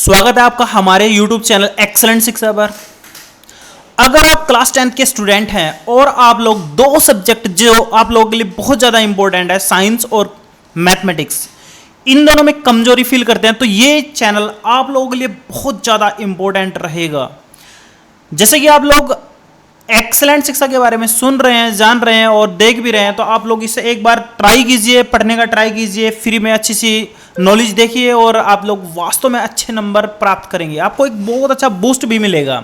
स्वागत है आपका हमारे YouTube चैनल एक्सेलेंट शिक्षा पर। अगर आप क्लास 10th के स्टूडेंट हैं और आप लोग दो सब्जेक्ट जो आप लोगों के लिए बहुत ज़्यादा इंपॉर्टेंट है, साइंस और मैथमेटिक्स, इन दोनों में कमजोरी फील करते हैं तो ये चैनल आप लोगों के लिए बहुत ज़्यादा इंपॉर्टेंट रहेगा। जैसे कि आप लोग एक्सेलेंट शिक्षा के बारे में सुन रहे हैं, जान रहे हैं और देख भी रहे हैं, तो आप लोग इसे एक बार ट्राई कीजिए, पढ़ने का ट्राई कीजिए, फ्री में अच्छी सी नॉलेज देखिए और आप लोग वास्तव में अच्छे नंबर प्राप्त करेंगे। आपको एक बहुत अच्छा बूस्ट भी मिलेगा।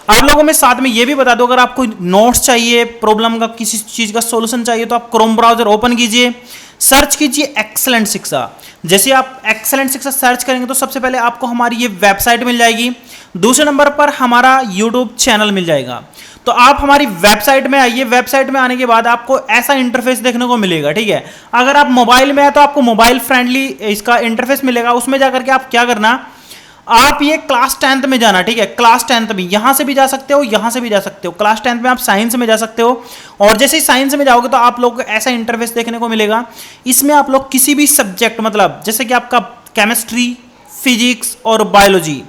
आप लोगों में साथ में ये भी बता दो, अगर आपको नोट्स चाहिए, प्रॉब्लम का किसी चीज़ का सॉल्यूशन चाहिए तो आप क्रोम ब्राउजर ओपन कीजिए, सर्च कीजिए एक्सेलेंट शिक्षा। जैसे आप एक्सेलेंट शिक्षा सर्च करेंगे तो सबसे पहले आपको हमारी ये वेबसाइट मिल जाएगी, दूसरे नंबर पर हमारा यूट्यूब चैनल मिल जाएगा। तो आप हमारी वेबसाइट में आइए, वेबसाइट में आने के बाद आपको ऐसा इंटरफेस देखने को मिलेगा, ठीक है। अगर आप मोबाइल में है तो आपको मोबाइल फ्रेंडली इसका इंटरफेस मिलेगा। उसमें जाकर के आप क्या करना, आप ये क्लास 10th में जाना, ठीक है। क्लास 10th में यहां से भी जा सकते हो, यहां से भी जा सकते हो। क्लास 10th में आप साइंस में जा सकते हो और जैसे ही साइंस में जाओगे तो आप लोग को ऐसा इंटरफेस देखने को मिलेगा। इसमें आप लोग किसी भी सब्जेक्ट, मतलब जैसे कि आपका केमिस्ट्री, फिजिक्स और बायोलॉजी,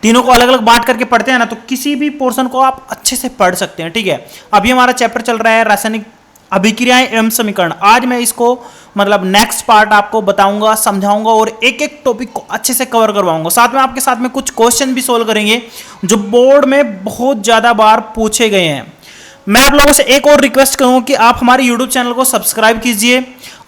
तीनों को अलग अलग बांट करके पढ़ते हैं ना, तो किसी भी पोर्शन को आप अच्छे से पढ़ सकते हैं, ठीक है। अभी हमारा चैप्टर चल रहा है रासायनिक अभिक्रियाएं एवं समीकरण। आज मैं इसको मतलब नेक्स्ट पार्ट आपको बताऊंगा, समझाऊंगा और एक एक टॉपिक को अच्छे से कवर करवाऊंगा। साथ में आपके साथ में कुछ क्वेश्चन भी सोल्व करेंगे जो बोर्ड में बहुत ज्यादा बार पूछे गए हैं। मैं आप लोगों से एक और रिक्वेस्ट करूंगा कि आप हमारे YouTube चैनल को सब्सक्राइब कीजिए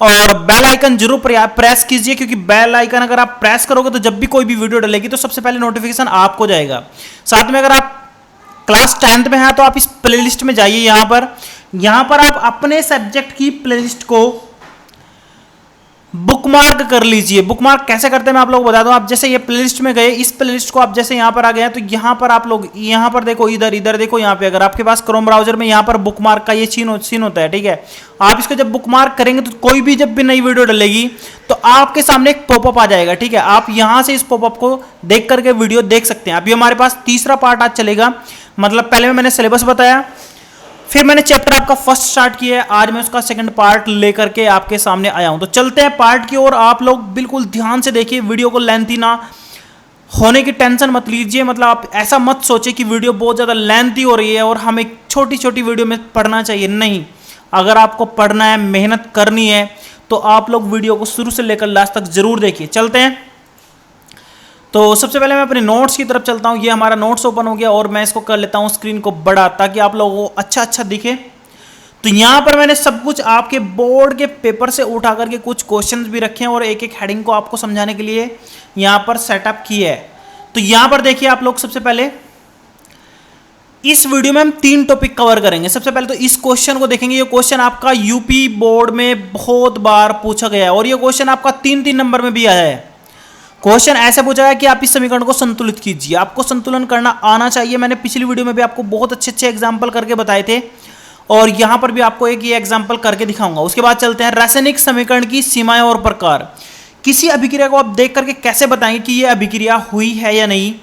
और बेल आइकन जरूर प्रेस कीजिए, क्योंकि बेल आइकन अगर आप प्रेस करोगे तो जब भी कोई भी वीडियो डलेगी तो सबसे पहले नोटिफिकेशन आपको जाएगा। साथ में अगर आप क्लास 10th में हैं तो आप इस प्लेलिस्ट में जाइए, यहां पर आप अपने सब्जेक्ट की प्लेलिस्ट को बुकमार्क कर लीजिए। बुकमार्क कैसे करते हैं मैं आप लोगों को बता दूं। आप जैसे ये प्लेलिस्ट में गए, इस प्लेलिस्ट को आप जैसे यहां पर आ गए हैं तो यहां पर आप लोग यहां पर देखो, इधर देखो, यहां पे अगर आपके पास क्रोम ब्राउजर में यहां पर बुकमार्क का ये सीन होता है, ठीक है। आप इसको जब बुकमार्क करेंगे तो कोई भी जब भी नई वीडियो डलेगी तो आपके सामने एक पॉपअप आ जाएगा, ठीक है। आप यहां से इस पॉपअप को देख करके वीडियो देख सकते हैं। अभी हमारे पास तीसरा पार्ट आज चलेगा, मतलब पहले मैंने सिलेबस बताया, फिर मैंने चैप्टर आपका फर्स्ट स्टार्ट किया है, आज मैं उसका सेकंड पार्ट लेकर के आपके सामने आया हूं। तो चलते हैं पार्ट की ओर। आप लोग बिल्कुल ध्यान से देखिए, वीडियो को लेंथी ना होने की टेंशन मत लीजिए। मतलब आप ऐसा मत सोचिए कि वीडियो बहुत ज़्यादा लेंथी हो रही है और हमें छोटी छोटी वीडियो में पढ़ना चाहिए, नहीं। अगर आपको पढ़ना है, मेहनत करनी है तो आप लोग वीडियो को शुरू से लेकर लास्ट तक जरूर देखिए। चलते हैं। तो सबसे पहले मैं अपने नोट्स की तरफ चलता हूँ। ये हमारा नोट्स ओपन हो गया और मैं इसको कर लेता हूँ स्क्रीन को बड़ा, ताकि आप लोगों को अच्छा दिखे। तो यहाँ पर मैंने सब कुछ आपके बोर्ड के पेपर से उठा करके कुछ क्वेश्चंस भी रखे हैं और एक एक हेडिंग को आपको समझाने के लिए यहाँ पर सेटअप किया है। तो यहाँ पर देखिए आप लोग, सबसे पहले इस वीडियो में हम 3 टॉपिक कवर करेंगे। सबसे पहले तो इस क्वेश्चन को देखेंगे। ये क्वेश्चन आपका यूपी बोर्ड में बहुत बार पूछा गया है और ये क्वेश्चन आपका 3 नंबर में भी आया है। क्वेश्चन ऐसे पूछा है कि आप इस समीकरण को संतुलित कीजिए। आपको संतुलन करना आना चाहिए। मैंने पिछली वीडियो में भी आपको बहुत अच्छे एग्जाम्पल करके बताए थे और यहां पर भी आपको एक ये एग्जाम्पल करके दिखाऊंगा। उसके बाद चलते हैं रासायनिक समीकरण की सीमाएं और प्रकार। किसी अभिक्रिया को आप देख करके कैसे बताएंगे कि यह अभिक्रिया हुई है या नहीं,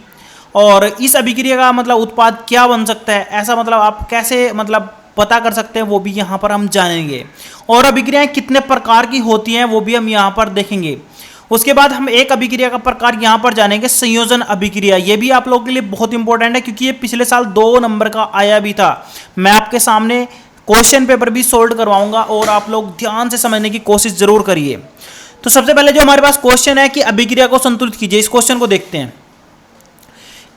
और इस अभिक्रिया का मतलब उत्पाद क्या बन सकता है, ऐसा मतलब आप कैसे मतलब पता कर सकते हैं, वो भी यहाँ पर हम जानेंगे। और अभिक्रियाएं कितने प्रकार की होती हैं वो भी हम यहाँ पर देखेंगे। उसके बाद हम एक अभिक्रिया का प्रकार यहां पर जानेंगे, संयोजन अभिक्रिया। ये भी आप लोगों के लिए बहुत इंपॉर्टेंट है क्योंकि ये पिछले साल 2 नंबर का आया भी था। मैं आपके सामने क्वेश्चन पेपर भी सोल्व करवाऊंगा और आप लोग ध्यान से समझने की कोशिश जरूर करिए। तो सबसे पहले जो हमारे पास क्वेश्चन है कि अभिक्रिया को संतुलित कीजिए, इस क्वेश्चन को देखते हैं।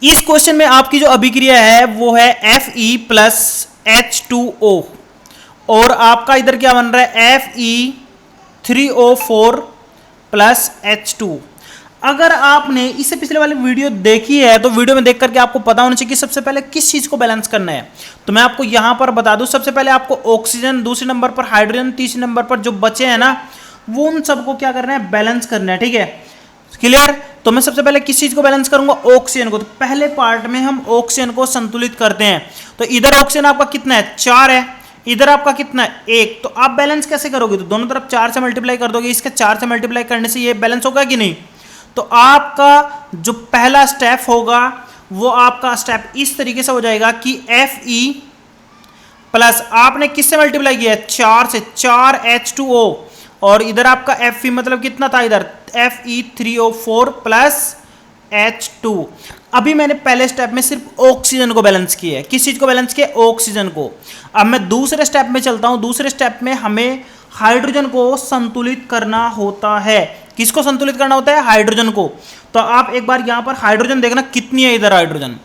इस क्वेश्चन में आपकी जो अभिक्रिया है वो है Fe प्लस H2O और आपका इधर क्या बन रहा है Fe3O4 प्लस H2। अगर आपने इससे पिछले वाली वीडियो देखी है तो वीडियो में देख करके आपको पता होना चाहिए कि सबसे पहले किस चीज को बैलेंस करना है। तो मैं आपको यहां पर बता दूं, सबसे पहले आपको ऑक्सीजन, दूसरे नंबर पर हाइड्रोजन, तीसरे नंबर पर जो बचे हैं ना, वो उन सबको क्या करना है, बैलेंस करना है, ठीक है। क्लियर। तो मैं सबसे पहले किस चीज को बैलेंस करूंगा, ऑक्सीजन को। तो पहले पार्ट में हम ऑक्सीजन को संतुलित करते हैं। तो इधर ऑक्सीजन आपका कितना है, 4 है, इधर आपका कितना है, 1। तो आप बैलेंस कैसे करोगे, तो दोनों तरफ 4 से मल्टीप्लाई कर दोगे। इसके 4 से मल्टीप्लाई करने से ये बैलेंस होगा कि नहीं। तो आपका जो पहला स्टेप होगा वो आपका स्टेप इस तरीके से हो जाएगा कि Fe प्लस आपने किससे मल्टीप्लाई किया है, 4 से, 4H2O और इधर आपका Fe मतलब कितना था, इधर Fe3O4 प्लस H2। अभी मैंने पहले स्टेप में सिर्फ ऑक्सीजन को बैलेंस किया है। किस चीज को बैलेंस किया? ऑक्सीजन को। अब मैं दूसरे स्टेप में चलता हूं। दूसरे स्टेप में हमें हाइड्रोजन को संतुलित करना होता है। किसको संतुलित करना होता है? हाइड्रोजन को। तो आप एक बार यहां पर हाइड्रोजन देखना कितनी है। इधर हाइड्रोजन,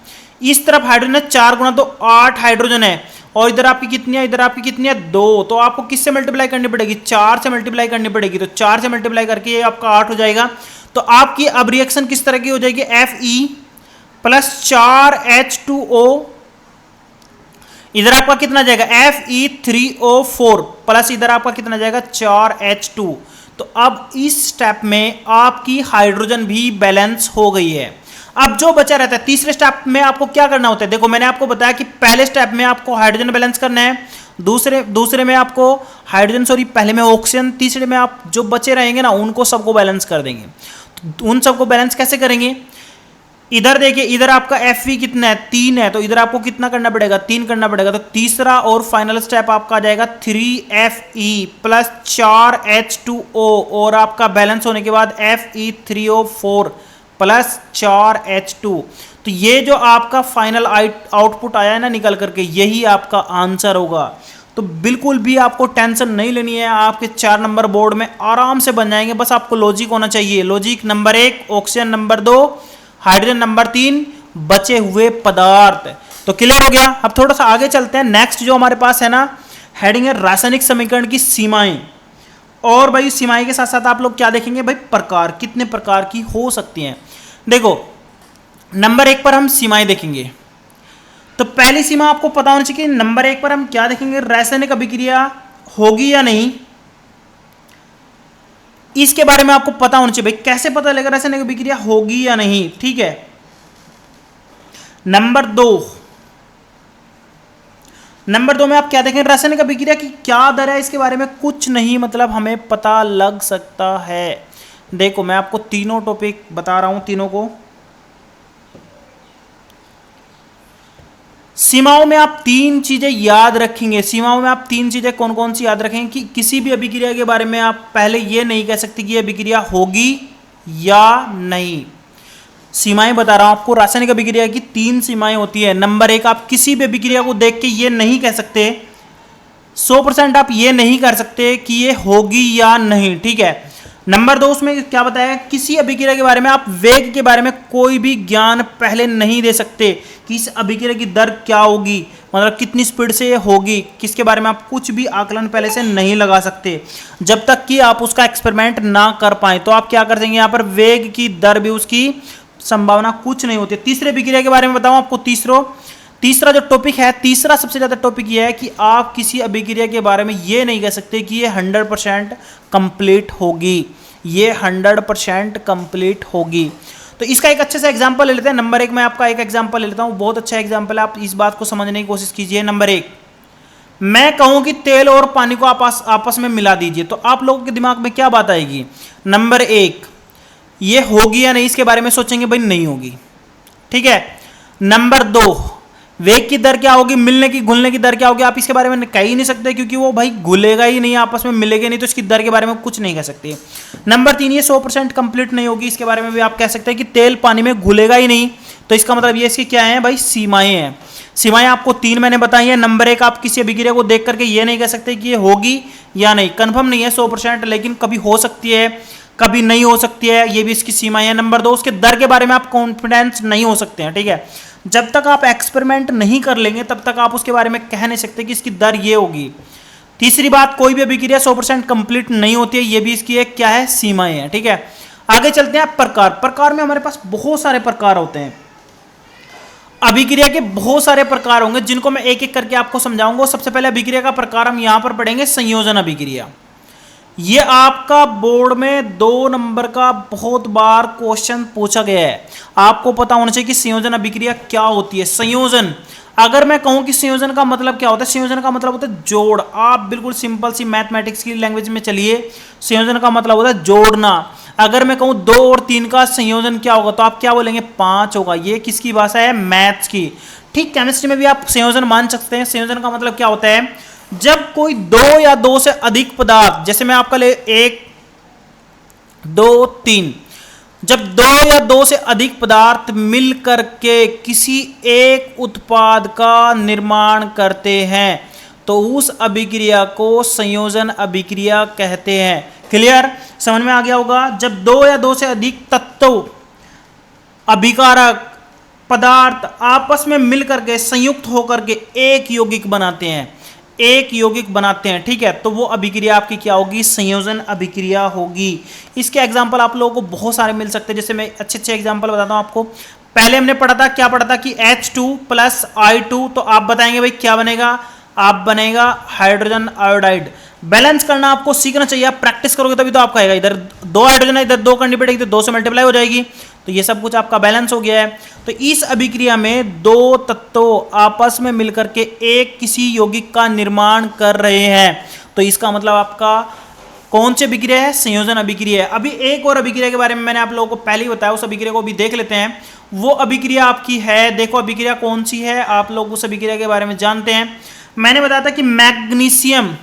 इस तरफ हाइड्रोजन है 4 गुना तो 8 हाइड्रोजन है, और इधर आपकी कितनी है? इधर आपकी कितनी है? 2। तो आपको किससे मल्टीप्लाई करनी पड़ेगी? 4 से मल्टीप्लाई करनी पड़ेगी। तो 4 से मल्टीप्लाई करके ये आपका 8 हो जाएगा। तो आपकी अब रिएक्शन किस तरह की हो जाएगी? Fe प्लस 4H2O, इधर आपका कितना जाएगा? Fe3O4 प्लस इधर आपका कितना जाएगा? 4H2। तो अब इस स्टेप में आपकी हाइड्रोजन भी बैलेंस हो गई है। अब जो बचा रहता है तीसरे स्टेप में आपको क्या करना होता है? देखो मैंने आपको बताया कि पहले स्टेप में आपको हाइड्रोजन बैलेंस करना है, दूसरे में आपको हाइड्रोजन, सॉरी पहले में ऑक्सीजन, तीसरे में आप जो बचे रहेंगे ना उनको सबको बैलेंस कर देंगे। तो उन सबको बैलेंस कैसे करेंगे? इधर देखिए, इधर आपका Fe कितना है? 3 है, तो इधर आपको कितना करना पड़ेगा? 3 करना पड़ेगा। तो तीसरा और फाइनल स्टेप आपका आ जाएगा 3Fe प्लस 4H2O, और आपका बैलेंस होने के बाद Fe3O4 प्लस 4H2। तो ये जो आपका फाइनल आउटपुट आया है ना निकल करके, यही आपका आंसर होगा। तो बिल्कुल भी आपको टेंशन नहीं लेनी है, आपके 4 नंबर बोर्ड में आराम से बन जाएंगे। बस आपको लॉजिक होना चाहिए। Logic number 1 oxygen, number 2 hydrogen, number 3 बचे हुए पदार्थ। तो क्लियर हो गया। अब थोड़ा सा आगे चलते हैं। नेक्स्ट जो हमारे पास है ना हेडिंग है रासायनिक समीकरण की सीमाएं। और भाई सीमाएं के साथ साथ आप लोग क्या देखेंगे? भाई प्रकार, कितने प्रकार की हो सकती हैं। देखो नंबर 1 पर हम सीमाएं देखेंगे। तो पहली सीमा आपको पता होनी चाहिए। नंबर 1 पर हम क्या देखेंगे? रासायनिक अभिक्रिया होगी या नहीं, इसके बारे में आपको पता होना चाहिए। भाई कैसे पता लगेगा रासायनिक अभिक्रिया होगी या नहीं? ठीक है। नंबर 2 में आप क्या देखें? रासायनिक अभिक्रिया की क्या दर है, इसके बारे में कुछ नहीं, मतलब हमें पता लग सकता है। देखो मैं आपको तीनों टॉपिक बता रहा हूं, तीनों को। सीमाओं में आप 3 चीजें याद रखेंगे। सीमाओं में आप 3 चीजें कौन कौन सी याद रखेंगे? कि किसी भी अभिक्रिया के बारे में आप पहले ये नहीं कह सकते कि ये अभिक्रिया होगी या नहीं। सीमाएं बता रहा हूं आपको। रासायनिक अभिक्रिया की 3 सीमाएं होती है। नंबर 1, आप किसी भी अभिक्रिया को देख के ये नहीं कह सकते, 100% आप ये नहीं कर सकते कि ये होगी या नहीं। ठीक है। नंबर 2 उसमें क्या बताया? किसी अभिक्रिया के बारे में आप वेग के बारे में कोई भी ज्ञान पहले नहीं दे सकते कि इस अभिक्रिया की दर क्या होगी, मतलब कितनी स्पीड से ये होगी, किसके बारे में आप कुछ भी आकलन पहले से नहीं लगा सकते जब तक कि आप उसका एक्सपेरिमेंट ना कर पाए। तो आप क्या कर देंगे? यहाँ पर वेग की दर भी, उसकी संभावना कुछ नहीं होती। तीसरे अभिक्रिया के बारे में बताऊं आपको। तीसरा जो टॉपिक है, तीसरा सबसे ज्यादा टॉपिक ये है कि आप किसी अभिक्रिया के बारे में ये नहीं कह सकते कि ये 100% कंप्लीट होगी, ये 100% कंप्लीट होगी। तो इसका एक अच्छे से एग्जांपल ले लेते हैं। नंबर 1 में आपका एक एग्जांपल ले लेता हूं, बहुत अच्छा एग्जांपल है, आप इस बात को समझने की कोशिश कीजिए। नंबर 1, मैं कहूं कि तेल और पानी को आपस में मिला दीजिए, तो आप लोगों के दिमाग में क्या बात आएगी? नंबर 1, ये होगी या नहीं, इसके बारे में सोचेंगे, भाई नहीं होगी। ठीक है। नंबर 2, वेग की दर क्या होगी, मिलने की घुलने की दर क्या होगी, आप इसके बारे में कह ही नहीं सकते क्योंकि वो भाई घुलेगा ही नहीं, आपस में मिलेगा नहीं, तो इसकी दर के बारे में कुछ नहीं कह सकते। नंबर 3, ये 100% कंप्लीट नहीं होगी, इसके बारे में भी आप कह सकते हैं कि तेल पानी में घुलेगा ही नहीं, तो इसका मतलब ये इसकी क्या है भाई? सीमाएं हैं। सीमाएं आपको 3 मैंने बताई है। नंबर 1, आप किसी अभिक्रिया को देख करके ये नहीं कह सकते कि ये होगी या नहीं, कंफर्म नहीं है 100%, लेकिन कभी हो सकती है, कभी नहीं हो सकती है, ये भी इसकी सीमाएं हैं। नंबर 2, उसके दर के बारे में आप कॉन्फिडेंस नहीं हो सकते हैं। ठीक है। जब तक आप एक्सपेरिमेंट नहीं कर लेंगे तब तक आप उसके बारे में कह नहीं सकते कि इसकी दर ये होगी। तीसरी बात, कोई भी अभिक्रिया 100% कंप्लीट नहीं होती है, ये भी इसकी एक क्या है? सीमाएं हैं। ठीक है। आगे चलते हैं प्रकार। प्रकार में हमारे पास बहुत सारे प्रकार होते हैं। अभिक्रिया के बहुत सारे प्रकार होंगे जिनको मैं एक एक करके आपको समझाऊंगा। सबसे पहले अभिक्रिया का प्रकार हम यहां पर पढ़ेंगे, संयोजन अभिक्रिया। ये आपका बोर्ड में 2 नंबर का बहुत बार क्वेश्चन पूछा गया है। आपको पता होना चाहिए कि संयोजन अभिक्रिया क्या होती है। संयोजन, अगर मैं कहूं कि संयोजन का मतलब क्या होता है, संयोजन का मतलब होता है जोड़। आप बिल्कुल सिंपल सी मैथमेटिक्स की लैंग्वेज में चलिए, संयोजन का मतलब होता है जोड़ना। अगर मैं कहूं 2 और 3 का संयोजन क्या होगा, तो आप क्या बोलेंगे? 5 होगा। ये किसकी भाषा है? मैथ्स की। ठीक, केमिस्ट्री में भी आप संयोजन मान सकते हैं। संयोजन का मतलब क्या होता है? जब कोई 2 या 2 से अधिक पदार्थ, जैसे मैं आपका ले 1 2 3, जब दो या दो से अधिक पदार्थ मिल करके किसी एक उत्पाद का निर्माण करते हैं तो उस अभिक्रिया को संयोजन अभिक्रिया कहते हैं। क्लियर, समझ में आ गया होगा। जब दो या दो से अधिक तत्व अभिकारक पदार्थ आपस में मिलकर के संयुक्त होकर के एक यौगिक बनाते हैं, एक यौगिक बनाते हैं, ठीक है, तो वो अभिक्रिया आपकी क्या होगी? संयोजन अभिक्रिया होगी। इसके एग्जांपल आप लोगों को बहुत सारे मिल सकते हैं, जैसे मैं अच्छे अच्छे एग्जांपल बताता हूं आपको। पहले हमने पढ़ा था, क्या पढ़ा था कि H2 प्लस I2, तो आप बताएंगे भाई क्या बनेगा? आप बनेगा हाइड्रोजन आयोडाइड। बैलेंस करना आपको सीखना चाहिए, आप प्रैक्टिस करोगे तभी तो आपका आएगा। इधर दो हाइड्रोजन है, इधर दो करनी पड़ेगी, तो दो से मल्टीप्लाई हो जाएगी, तो ये सब कुछ आपका बैलेंस हो गया है। तो इस अभिक्रिया में दो तत्व आपस में मिलकर के एक किसी यौगिक का निर्माण कर रहे हैं, तो इसका मतलब आपका कौन सी अभिक्रिया है? संयोजन अभिक्रिया है। अभी एक और अभिक्रिया के बारे में मैंने आप लोगों को पहले ही बताया, उस अभिक्रिया को भी देख लेते हैं। वो अभिक्रिया आपकी है, देखो अभिक्रिया कौन सी है, आप लोग उस अभिक्रिया के बारे में जानते हैं। मैंने बताया था कि मैग्नीशियम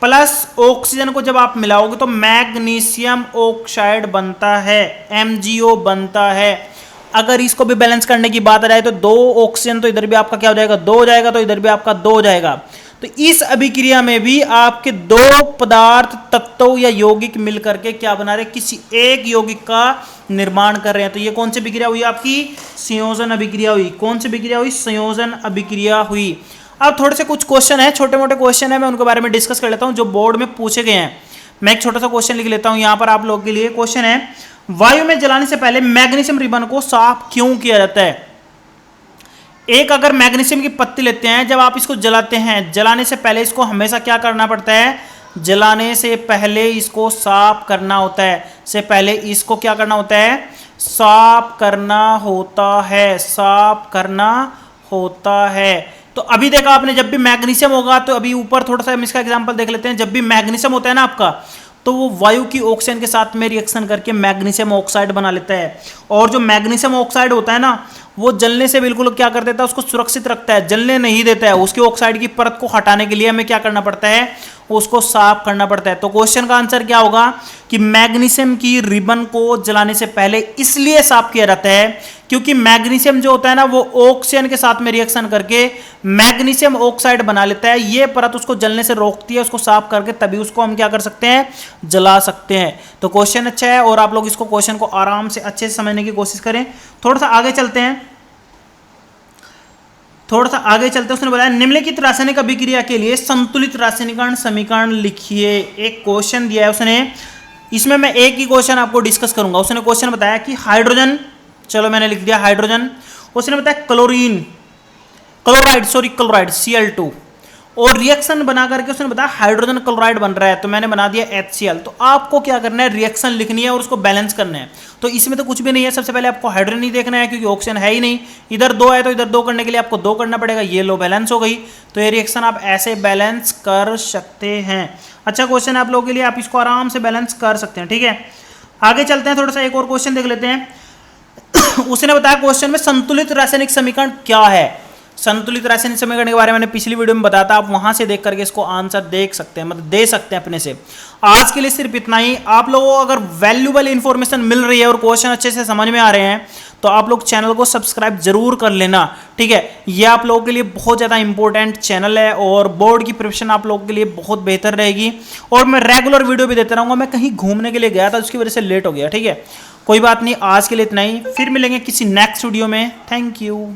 प्लस ऑक्सीजन को जब आप मिलाओगे तो मैग्नीशियम ऑक्साइड बनता है, MgO बनता है। अगर इसको भी बैलेंस करने की बात आ जाए तो दो ऑक्सीजन तो इधर भी आपका क्या हो जाएगा? दो हो जाएगा, तो इधर भी आपका दो हो जाएगा। तो इस अभिक्रिया में भी आपके दो पदार्थ तत्व या यौगिक मिलकर के क्या बना रहे? किसी एक यौगिक का निर्माण कर रहे हैं। तो ये कौन सी अभिक्रिया हुई? आपकी संयोजन अभिक्रिया हुई। कौन सी अभिक्रिया हुई? संयोजन अभिक्रिया हुई। अब थोड़े से कुछ क्वेश्चन है, छोटे मोटे क्वेश्चन है, मैं उनके बारे में डिस्कस कर लेता हूं जो बोर्ड में पूछे गए हैं। मैं एक छोटा सा क्वेश्चन लिख लेता हूं यहां पर आप लोगों के लिए। क्वेश्चन है, वायु में जलाने से पहले मैग्नीशियम रिबन को साफ क्यों किया जाता है? एक अगर मैग्नीशियम की पत्ती लेते हैं, जब आप इसको जलाते हैं, जलाने से पहले इसको हमेशा क्या करना पड़ता है? जलाने से पहले इसको साफ करना होता है। से पहले इसको क्या करना होता है? साफ करना होता है, साफ करना होता है। तो अभी देखा आपने, जब भी मैग्नीशियम होगा, तो अभी ऊपर थोड़ा सा हम इसका एग्जांपल देख लेते हैं। जब भी मैग्नीशियम होता है ना आपका, तो वो वायु की ऑक्सीजन के साथ में रिएक्शन करके मैग्नीशियम ऑक्साइड बना लेता है। और जो मैग्नीशियम ऑक्साइड होता है ना, वो जलने से बिल्कुल क्या कर देता है? उसको सुरक्षित रखता है, जलने नहीं देता है। उसकी ऑक्साइड की परत को हटाने के लिए हमें क्या करना पड़ता है? उसको साफ करना पड़ता है। तो क्वेश्चन का आंसर क्या होगा कि मैग्नीशियम की रिबन को जलाने से पहले इसलिए साफ किया जाता है क्योंकि मैग्नीशियम जो होता है ना, वो ऑक्सीजन के साथ में रिएक्शन करके मैग्नीशियम ऑक्साइड बना लेता है। ये परत उसको जलने से रोकती है, उसको साफ करके तभी उसको हम क्या कर सकते हैं? जला सकते हैं। तो क्वेश्चन अच्छा है और आप लोग इसको क्वेश्चन को आराम से अच्छे से समझने की कोशिश करें। थोड़ा सा आगे चलते हैं, उसने बताया निम्नलिखित रासायनिक अभिक्रिया के लिए संतुलित रासायनिकरण समीकरण लिखिए। एक क्वेश्चन दिया है उसने, इसमें मैं एक ही क्वेश्चन आपको डिस्कस करूंगा। उसने क्वेश्चन बताया कि हाइड्रोजन, चलो मैंने लिख दिया हाइड्रोजन। उसने बताया क्लोराइड Cl2, और रिएक्शन बना करके उसने बताया हाइड्रोजन क्लोराइड बन रहा है, तो मैंने बना दिया HCl। तो आपको क्या करना है? रिएक्शन लिखनी है और उसको बैलेंस करना है। तो इसमें तो कुछ भी नहीं है, सबसे पहले आपको हाइड्रोजन नहीं देखना है क्योंकि ऑक्सीजन है ही नहीं। इधर दो है तो इधर दो करने के लिए आपको दो करना पड़ेगा, ये लो बैलेंस हो गई। तो ये रिएक्शन आप ऐसे बैलेंस कर सकते हैं। अच्छा क्वेश्चन है आप लोगों के लिए, आप इसको आराम से बैलेंस कर सकते हैं, ठीक है। आगे चलते हैं, थोड़ा सा एक और क्वेश्चन देख लेते हैं। उसने बताया क्वेश्चन में संतुलित रासायनिक समीकरण क्या है? संतुलित रासायनिक समीकरण के बारे में मैंने पिछली वीडियो में बताया था, आप वहां से देख करके इसको आंसर देख सकते हैं, मतलब दे सकते हैं अपने से। आज के लिए सिर्फ इतना ही। आप लोगों को अगर वैल्यूएबल इंफॉर्मेशन मिल रही है और क्वेश्चन अच्छे से समझ में आ रहे हैं तो आप लोग चैनल को सब्सक्राइब जरूर कर लेना, ठीक है। ये आप लोगों के लिए बहुत ज़्यादा इंपॉर्टेंट चैनल है और बोर्ड की प्रिपरेशन आप लोगों के लिए बहुत बेहतर रहेगी। और मैं रेगुलर वीडियो भी देता रहूँगा। मैं कहीं घूमने के लिए गया था, उसकी वजह से लेट हो गया, ठीक है। कोई बात नहीं, आज के लिए इतना ही, फिर मिलेंगे किसी नेक्स्ट वीडियो में। Thank you.